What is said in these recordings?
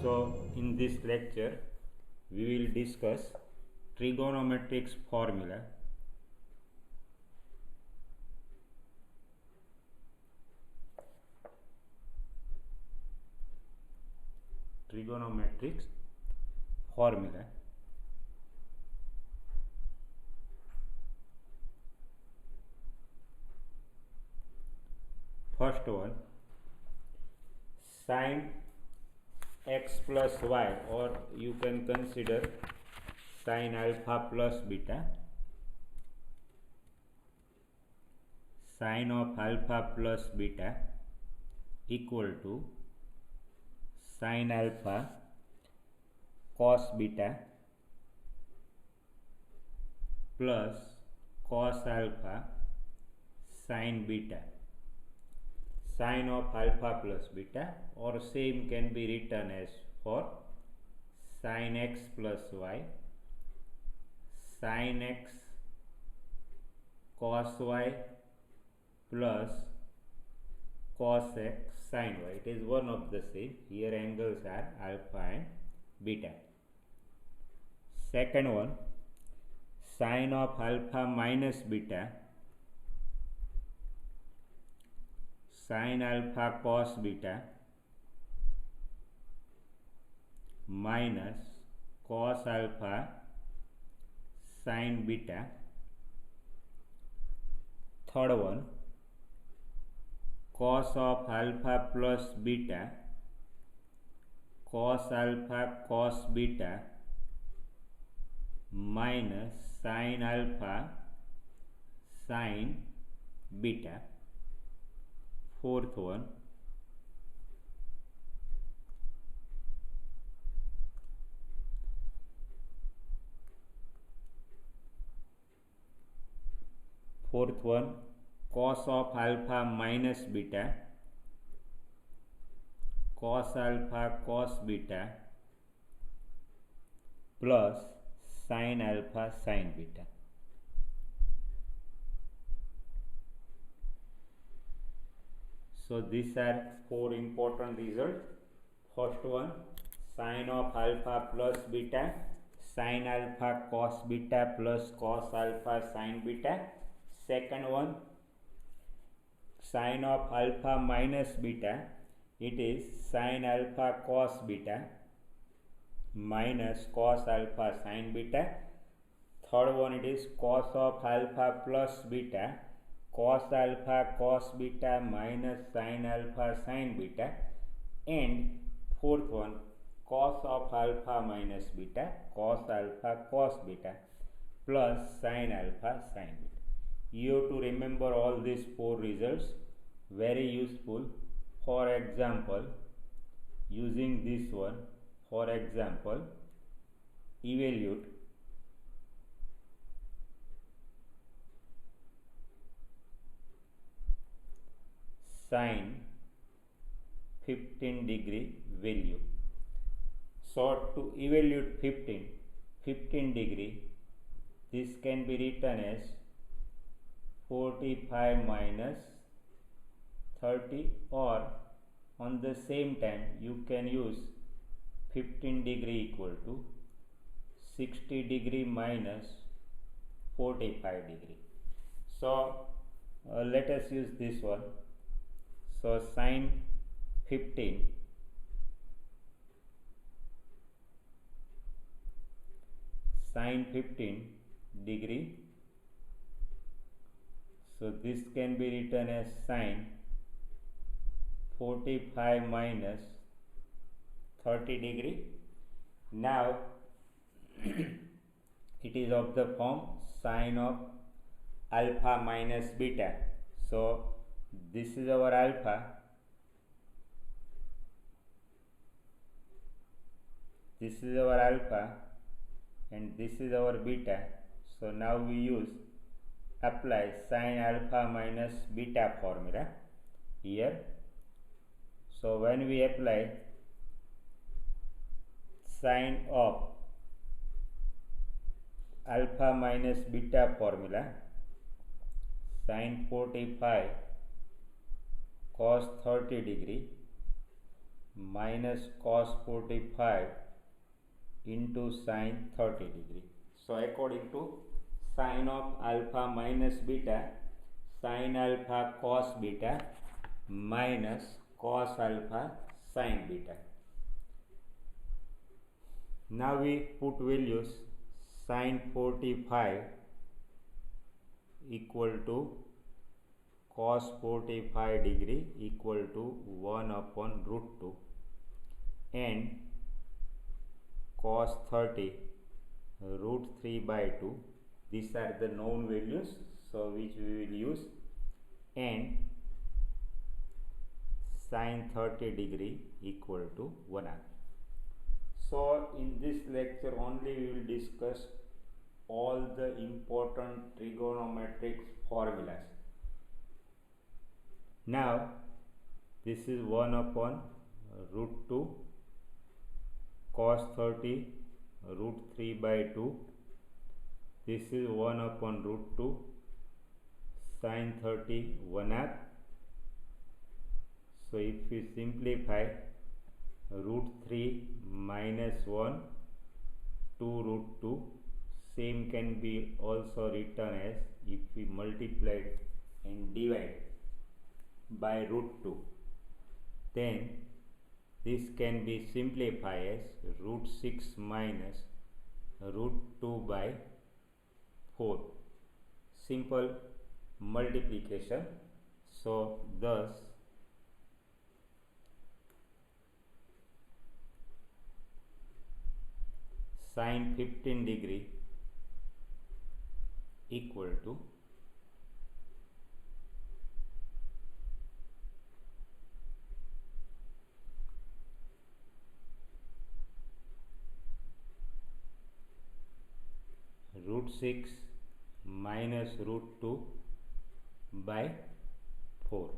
So in this lecture we will discuss trigonometric formula. Trigonometric formula. First one, sin x plus y, or you can consider sin alpha plus beta. Sin of alpha plus beta equal to sin alpha cos beta plus cos alpha sin beta. Sin of alpha plus beta, or same can be written as for sin x plus y, sin x cos y plus cos x sin y. It is one of the same. Here angles are alpha and beta. Second one, sin of alpha minus beta, sin alpha cos beta minus cos alpha sin beta. Third one, cos of alpha plus beta, cos alpha cos beta minus sin alpha sin beta. Fourth one, cos of alpha minus beta, cos alpha cos beta plus sin alpha sin beta. So these are four important results. First one, sin of alpha plus beta, sin alpha cos beta plus cos alpha sin beta. Second one, sin of alpha minus beta, it is sin alpha cos beta minus cos alpha sin beta. Third one, it is cos of alpha plus beta, cos alpha cos beta minus sin alpha sin beta. And fourth one, cos of alpha minus beta, cos alpha cos beta plus sin alpha sin beta. You have to remember all these four results, very useful. For example, using this one, for example, evaluate sin 15 degree value. So to evaluate 15 degree, this can be written as 45 minus 30, or on the same time you can use 15 degree equal to 60 degree minus 45 degree. So let us use this one. So sin 15 degree, so this can be written as sin 45 minus 30 degree. Now it is of the form sin of alpha minus beta. So this is our alpha, and this is our beta. So now we apply sin alpha minus beta formula here. So when we apply sin of alpha minus beta formula, sin 45 cos 30 degree minus cos 45 into sin 30 degree. So according to sin of alpha minus beta, sin alpha cos beta minus cos alpha sin beta. Now we put values. Sin 45 equal to cos 45 degree equal to 1 upon root 2 and cos 30 root 3 by 2. These are the known values, so which we will use, and sin 30 degree equal to 1 half. So in this lecture only we will discuss all the important trigonometric formulas. Now this is 1 upon root 2 cos 30 root 3 by 2. This is 1 upon root 2 sin 30 1 half. So if we simplify, root 3 minus 1 2 root 2, same can be also written as, if we multiply and divide by root 2, then this can be simplified as root 6 minus root 2 by 4. Simple multiplication. So thus sin 15 degree equal to root 6 minus root 2 by 4.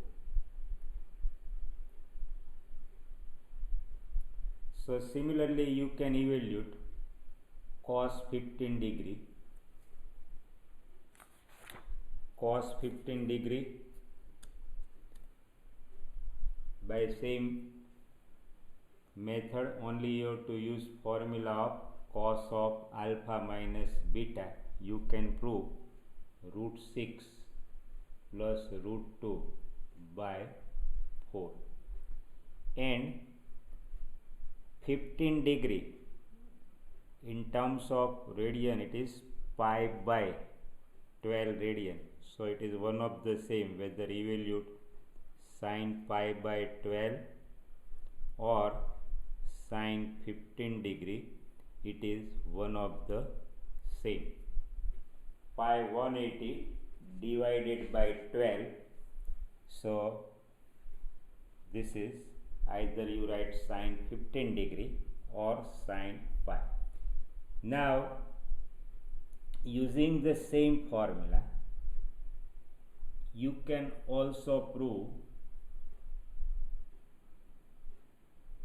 So similarly you can evaluate cos 15 degree. Cos 15 degree by same method, only you have to use formula of cos of alpha minus beta. You can prove root 6 plus root 2 by 4, and 15 degree in terms of radian it is pi by 12 radian. So it is one of the same whether evaluate sin pi by 12 or sin 15 degree, it is one of the same. Pi 180 divided by 12, so this is either you write sin 15 degree or sin pi. Now using the same formula you can also prove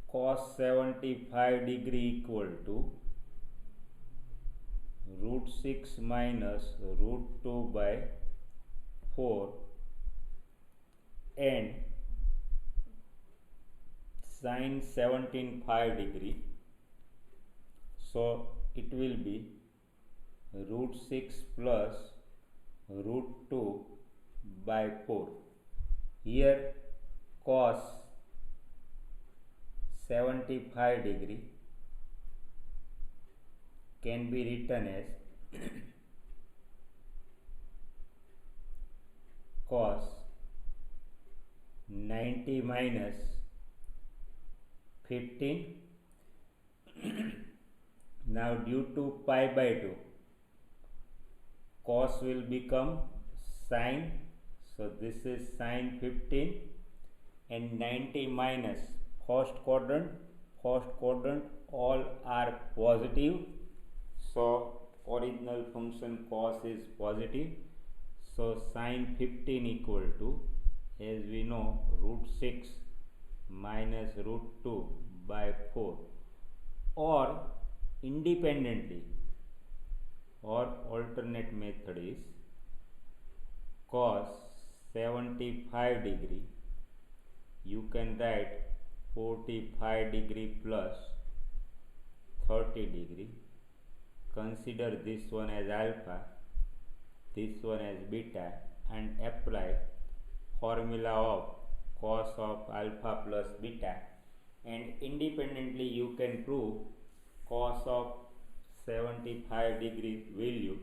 cos 75 degree equal to root 6 minus root 2 by 4 and sin 17 degree. So it will be root 6 plus root 2 by 4. Here cos 75 degree can be written as cos 90 minus 15. Now due to pi by 2 cos will become sin, so this is sin 15, and 90 minus first quadrant all are positive, so original function cos is positive. So sin 15 equal to, as we know, root 6 minus root 2 by 4, or independently or alternate method is cos 75 degree, you can write 45 degree plus 30 degree. Consider this one as alpha, this one as beta, and apply formula of cos of alpha plus beta, and independently you can prove cos of 75 degree value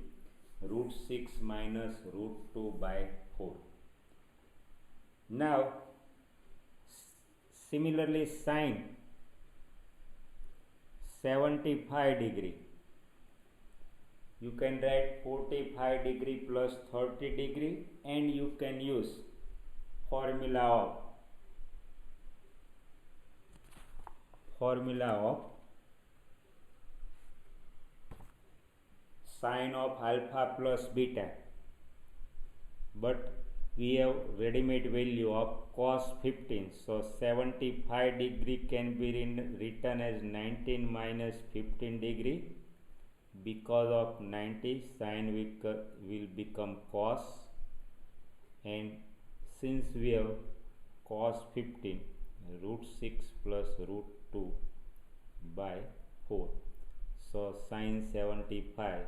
root 6 minus root 2 by 4. Now similarly sin 75 degree, you can write 45 degree plus 30 degree, and you can use formula of sin of alpha plus beta, but we have ready-made value of cos 15, so 75 degree can be written as 19 minus 15 degree. Because of 90, sin will become cos, and since we have cos 15 root 6 plus root 2 by 4, so sin 75,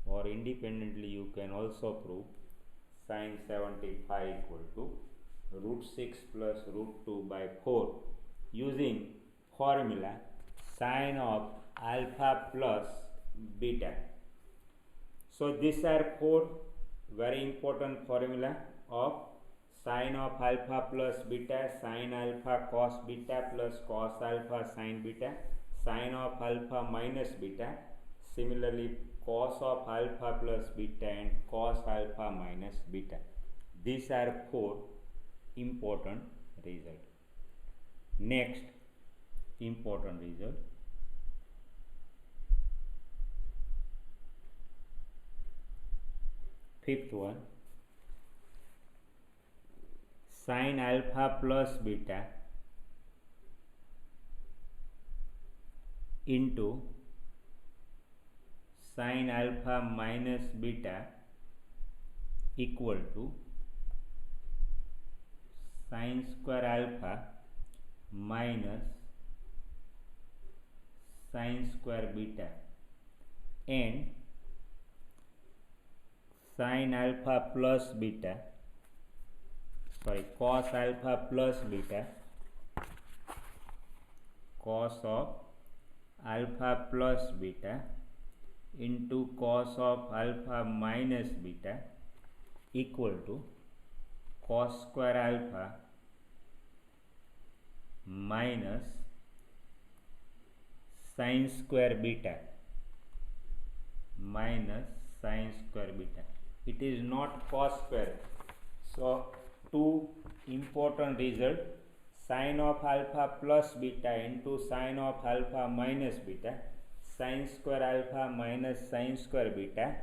or independently you can also prove sin 75 equal to root 6 plus root 2 by 4 using formula sin of alpha plus beta. So these are four very important formula of sin of alpha plus beta, sin alpha cos beta plus cos alpha sin beta, sin of alpha minus beta, similarly cos of alpha plus beta, and cos alpha minus beta. These are four important results. Next important result, fifth one, sin alpha plus beta into sin alpha minus beta equal to sin square alpha minus sin square beta, and sin alpha plus beta, cos alpha plus beta, cos of alpha plus beta into cos of alpha minus beta equal to cos square alpha minus sin square beta minus sin square beta. It is not cos square. So two important result, sin of alpha plus beta into sin of alpha minus beta, sin square alpha minus sin square beta,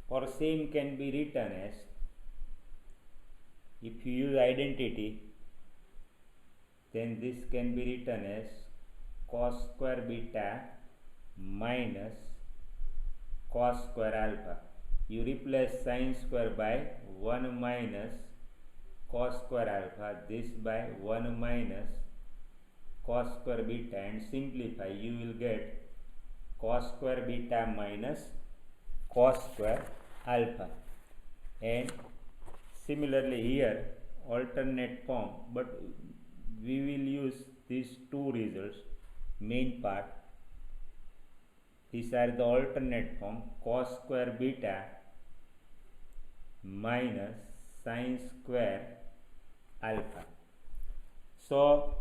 or same can be written as, if you use identity, then this can be written as cos square beta minus cos square alpha. You replace sin square by 1 minus cos square alpha, this by 1 minus cos square beta, and simplify, you will get cos square beta minus cos square alpha. And similarly here alternate form, but we will use these two results, main part. These are the alternate form, cos square beta minus sin square alpha. So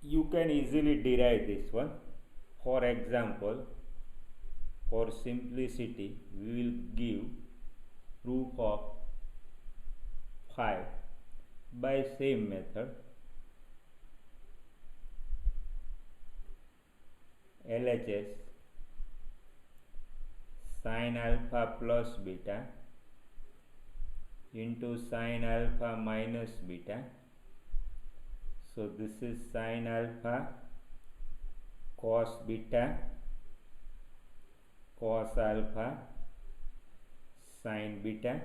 you can easily derive this one. For example, for simplicity, we will give proof of 5 by same method. LHS sin alpha plus beta into sin alpha minus beta. So this is sin alpha cos beta cos alpha sin beta.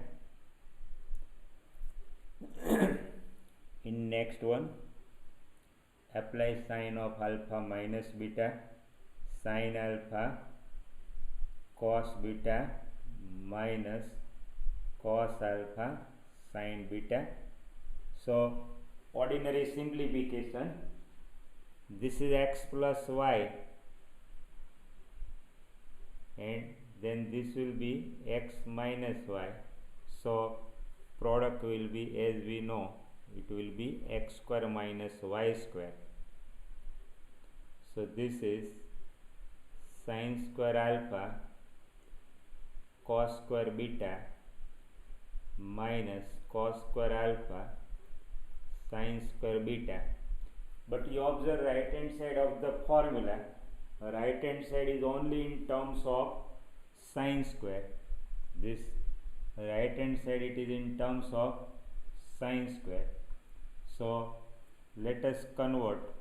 In next one, apply sine of alpha minus beta, sine alpha cos beta minus cos alpha sin beta. So ordinary simplification, this is x plus y and then this will be x minus y. So product will be, as we know, it will be x square minus y square. So this is sin square alpha cos square beta minus cos square alpha sin square beta. But you observe right hand side of the formula, right hand side is only in terms of sin square. This right hand side it is in terms of sin square. So let us convert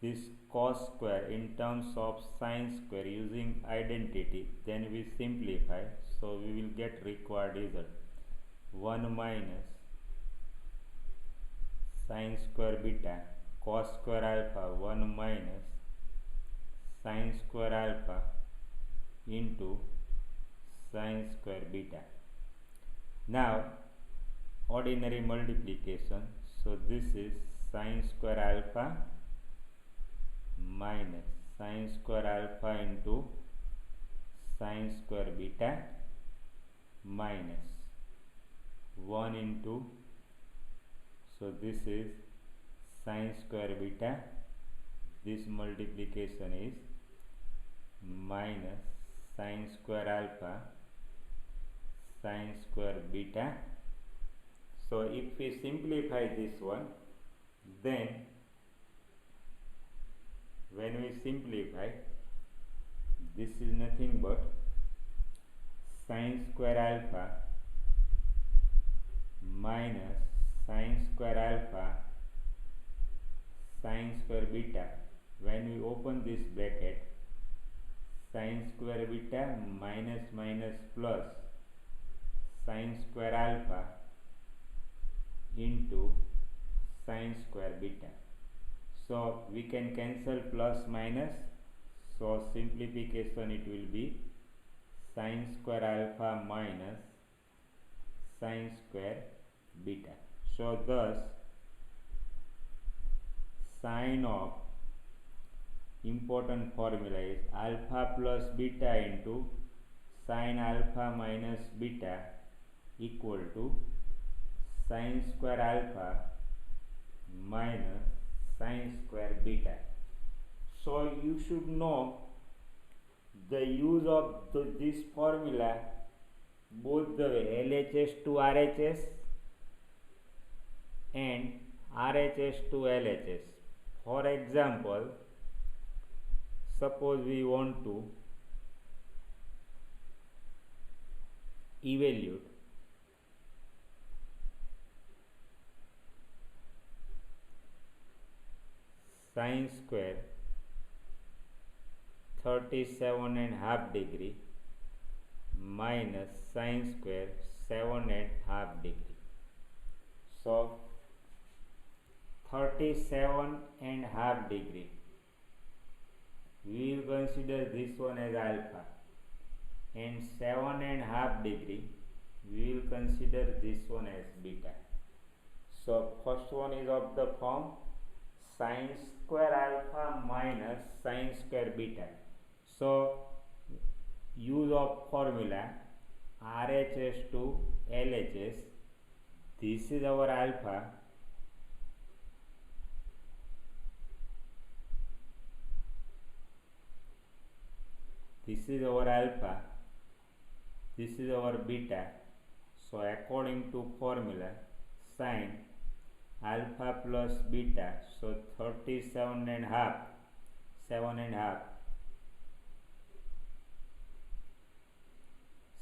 this cos square in terms of sin square using identity, then we simplify. So we will get required result 1 minus sin square beta cos square alpha 1 minus sin square alpha into sin square beta. Now ordinary multiplication, so this is sin square alpha minus sin square alpha into sin square beta minus 1 into, so this is sin square beta, this multiplication is minus sin square alpha sin square beta. So if we simplify this one, then when we simplify, this is nothing but sin square alpha minus sin square alpha sin square beta. When we open this bracket, sin square beta minus minus plus sin square alpha into sin square beta. So we can cancel plus minus, so simplification it will be sin square alpha minus sin square beta. So thus sine of important formula is alpha plus beta into sin alpha minus beta equal to sin square alpha minus sin square beta. So you should know the use of this formula both the way, LHS to RHS and RHS to LHS. For example, suppose we want to evaluate sin square 37.5 degree minus sin square 7.5 degree. So 37.5 degree, we will consider this one as alpha, and 7.5 degree we will consider this one as beta. So first one is of the form sin square alpha minus sin square beta. So use of formula RHS to LHS, this is our alpha, this is our alpha, this is our beta. So according to formula sin alpha plus beta, so 37.5 7.5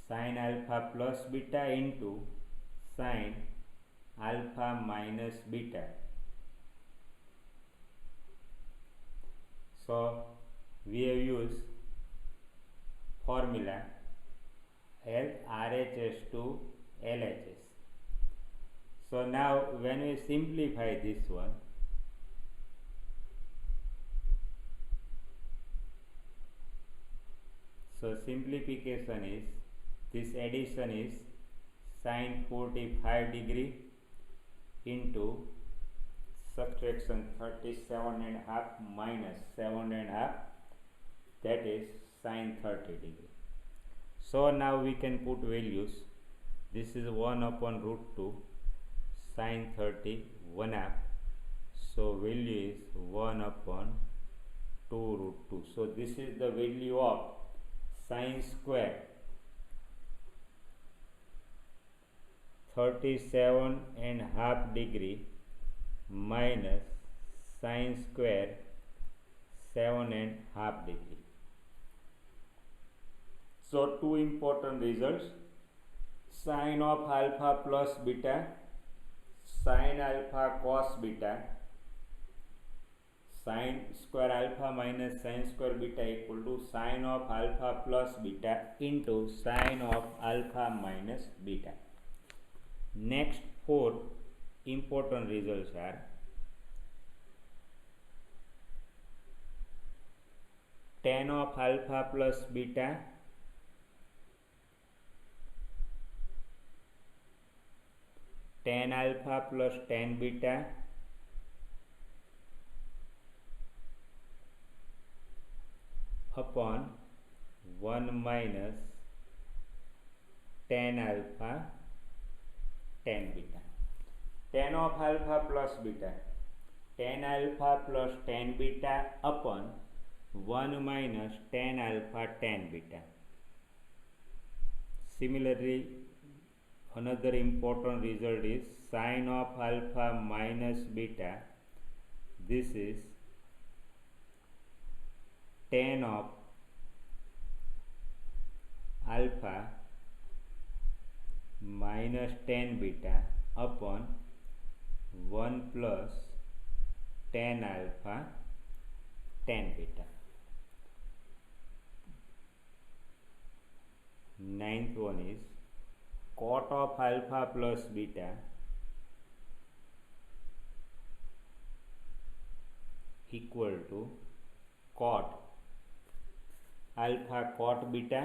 sin alpha plus beta into sin alpha minus beta. So we have used formula RHS to LHS. So now when we simplify this one, So simplification is, this addition is sin 45 degree into subtraction 37.5 minus 7.5, that is sin 30 degree. So now we can put values. This is 1 upon root 2 sin 30 1/2. So value is 1 upon 2 root 2. So this is the value of sin square 37.5 degree minus sin square 7.5 degree. So two important results: sin of alpha plus beta, sin alpha cos beta, sin square alpha minus sin square beta equal to sin of alpha plus beta into sin of alpha minus beta. Next four important results are: tan of alpha plus beta tan alpha plus tan beta upon 1 minus tan alpha tan beta. Tan of alpha plus beta, tan alpha plus tan beta upon 1 minus tan alpha tan beta. Similarly, another important result is sin of alpha minus beta. This is tan of alpha minus tan beta upon 1 plus tan alpha tan beta. Ninth one is cot of alpha plus beta equal to cot alpha cot beta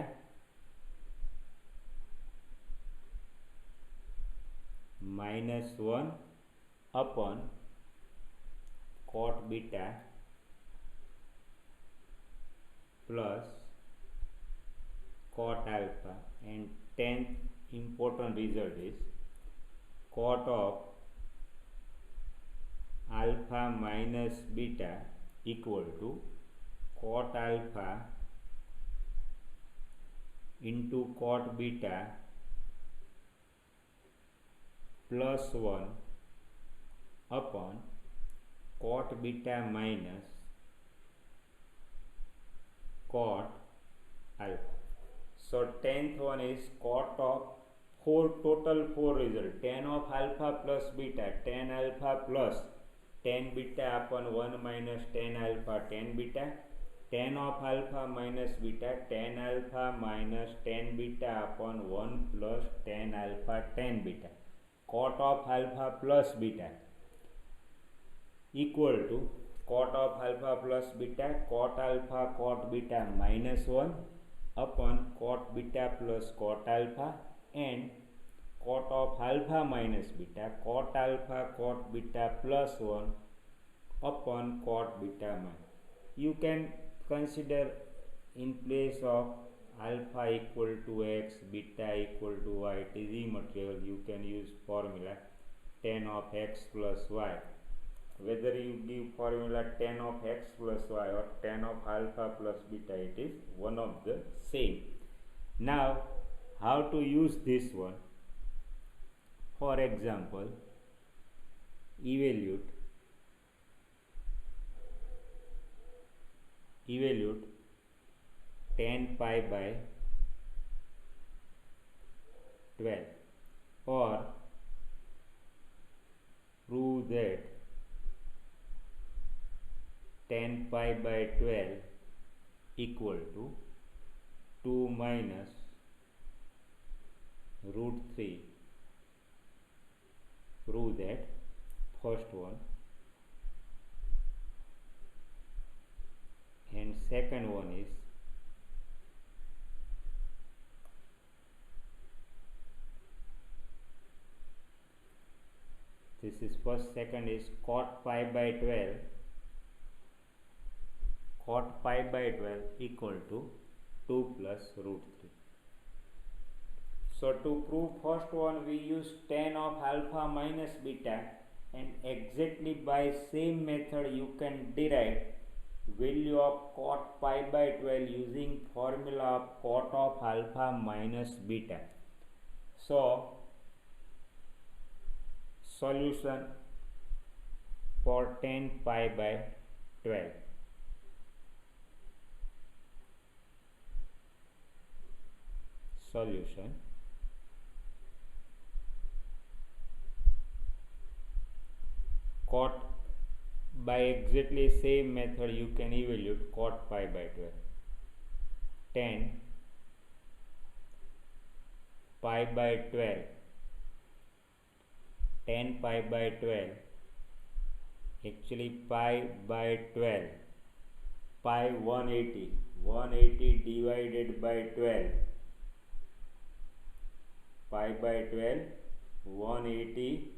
minus 1 upon cot beta plus cot alpha. And 10th important result is cot of alpha minus beta equal to cot alpha into cot beta plus 1 upon cot beta minus cot alpha. So 10th one is cot of total 4 result: tan of alpha plus beta, tan alpha plus tan beta upon 1 minus tan alpha tan beta, tan of alpha minus beta, tan alpha minus tan beta upon 1 plus tan alpha tan beta. Cot of alpha plus beta equal to cot of alpha plus beta cot alpha cot beta minus 1 upon cot beta plus cot alpha, and cot of alpha minus beta cot alpha cot beta plus 1 upon cot beta minus. You can consider in place of alpha equal to x, beta equal to y, it is immaterial. You can use formula tan of x plus y. Whether you give formula tan of x plus y or tan of alpha plus beta, it is one of the same. Now, how to use this one? For example, evaluate tan pi by 12, or prove that tan pi by 12 equal to 2 minus root 3. Prove that first one, and second one is This is first. Second is cot pi by 12. Cot pi by 12 equal to 2 plus root 3. So to prove first one, we use tan of alpha minus beta, and exactly by same method you can derive value of cot pi by 12 using formula of cot of alpha minus beta. So solution for tan pi by 12. Solution cot by exactly same method you can evaluate cot pi by 12. Tan pi by 12, tan pi by 12, actually pi by 12, pi 180 divided by 12, pi by 12, 180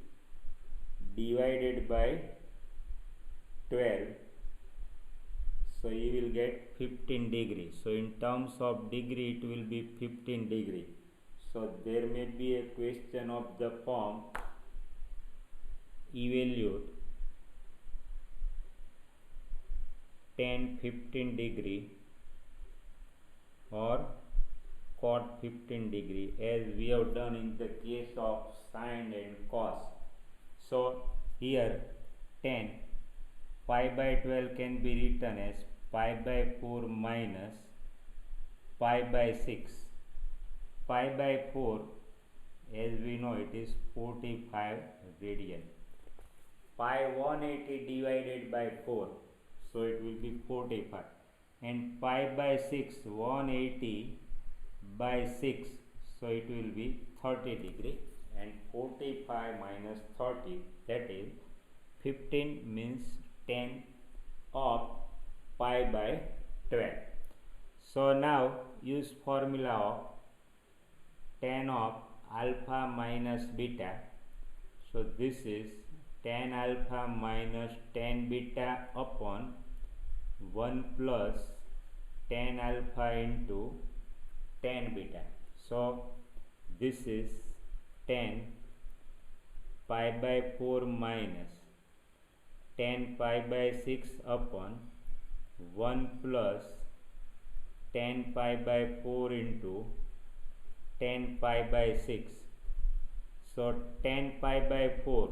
divided by 12, so you will get 15 degree. So in terms of degree it will be 15 degree. So there may be a question of the form evaluate tan 15 degree or cot 15 degree, as we have done in the case of sine and cos. So here tan pi by 12 can be written as pi by 4 minus pi by 6. Pi by 4, as we know, it is 45 radian. Pi 180 divided by 4, so it will be 45. And pi by 6, 180 by 6, so it will be 30 degree. And 45 minus 30, that is 15, means 10 of pi by 12. So now use formula of tan of alpha minus beta. So this is tan alpha minus tan beta upon 1 plus tan alpha into tan beta. So this is tan pi by 4 minus tan pi by 6 upon 1 plus tan pi by 4 into tan pi by 6. So tan pi by 4,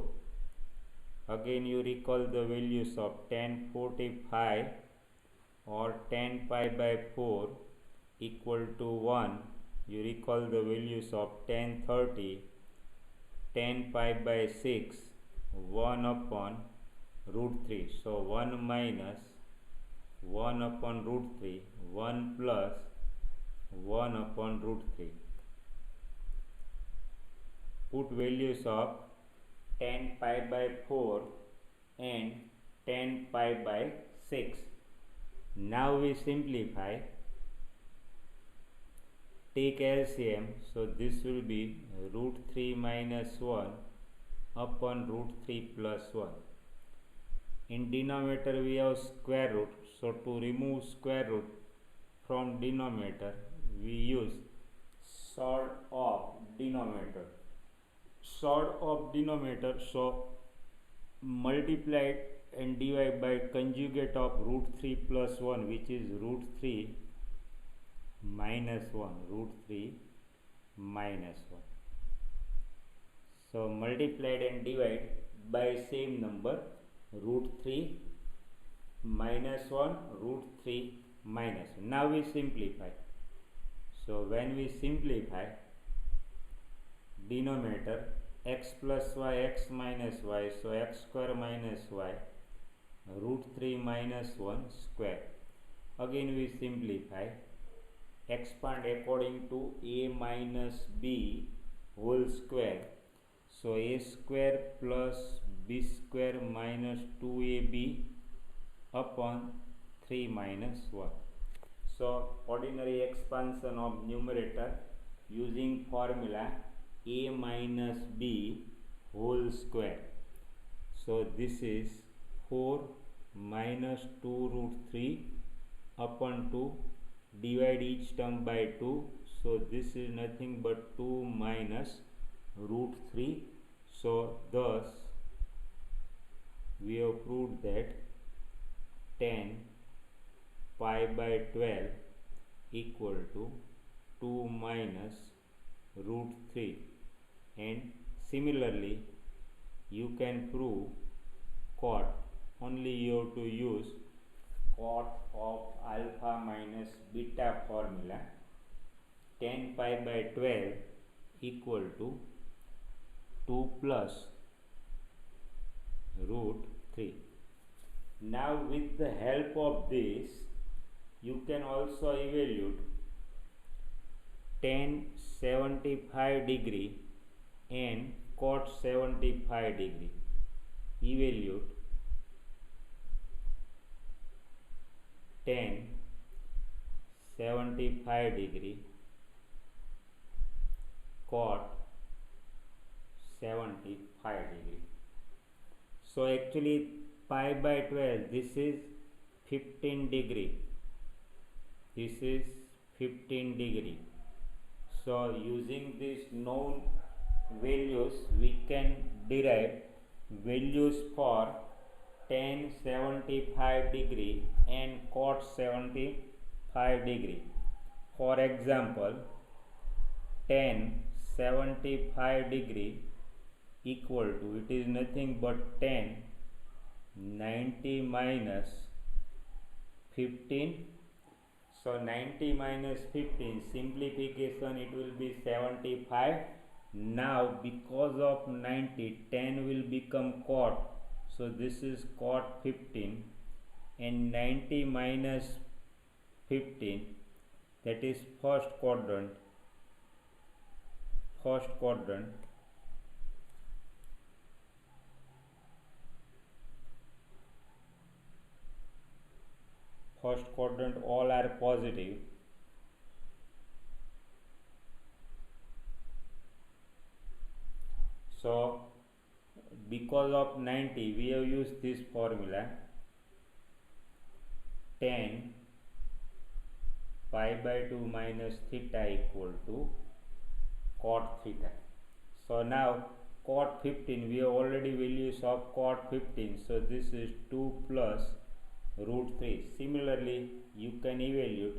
again you recall the values of tan 45 or tan pi by 4 equal to 1. You recall the values of tan 30, tan pi by 6, 1 upon root 3. So 1 minus 1 upon root 3, 1 plus 1 upon root 3. Put values of tan pi by 4 and tan pi by 6. Now we simplify, take LCM, so this will be root 3 minus 1 upon root 3 plus 1. In denominator we have square root, so to remove square root from denominator we use SOLD of denominator. SOLD of denominator, so multiplied and divide by conjugate of root 3 plus 1, which is root 3 minus 1, root 3 minus 1. So multiplied and divide by same number, root 3 minus 1, root 3 minus 1. Now we simplify. So when we simplify, denominator x plus y, x minus y, so x square minus y, root 3 minus 1 square. Again we simplify, expand according to a minus b whole square. So a square plus b square minus 2ab upon 3 minus 1. So ordinary expansion of numerator using formula a minus b whole square. So this is 4 minus 2 root 3 upon 2, divide each term by 2, so this is nothing but 2 minus root 3. So thus we have proved that 10 pi by 12 equal to 2 minus root 3, and similarly you can prove cot. Only you have to use cot of alpha minus beta formula. 10 pi by 12 equal to 2 plus root 3. Now with the help of this you can also evaluate tan 75 degree and cot 75 degree. Evaluate tan 75 degree cot 75 degree. So actually pi by 12, this is 15 degree, this is 15 degree. So using these known values we can derive values for tan 75 degree and cot 75 degree. For example, tan 75 degree equal to, it is nothing but tan 90 minus 15. So 90 minus 15, simplification it will be 75. Now because of 90, 10 will become cot, so this is cot 15, and 90 minus 15, that is first quadrant. First quadrant all are positive. So because of 90 we have used this formula, tan pi by 2 minus theta equal to cot theta. So now cot 15, we have already values of cot 15, so this is 2 plus root 3. Similarly you can evaluate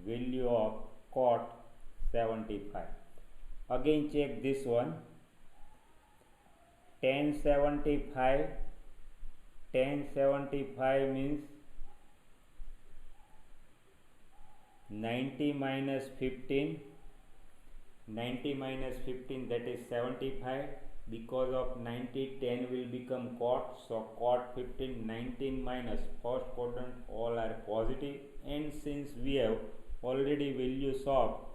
value of cot 75. Again check this one, tan 75 means 90 minus 15, 90 minus 15, that is 75. Because of 90, 10 will become cot, so cot 15, 19 minus first quadrant all are positive, and since we have already values of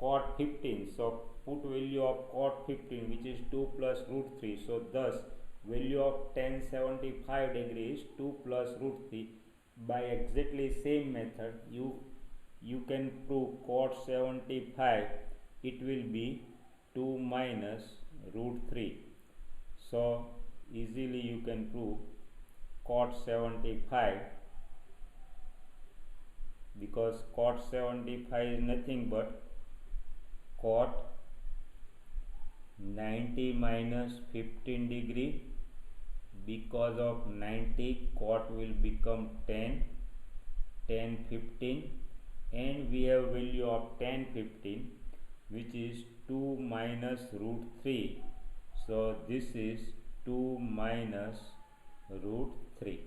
cot 15, so put value of cot 15 which is 2 plus root 3, so thus value of tan 75 degree is 2 plus root 3. By exactly same method you can prove cot 75, it will be 2 minus root 3. So easily you can prove cot 75, because cot 75 is nothing but cot 90 minus 15 degree. Because of 90, cot will become 10, 15, and we have value of tan 15 which is 2 minus root 3. So this is 2 minus root 3.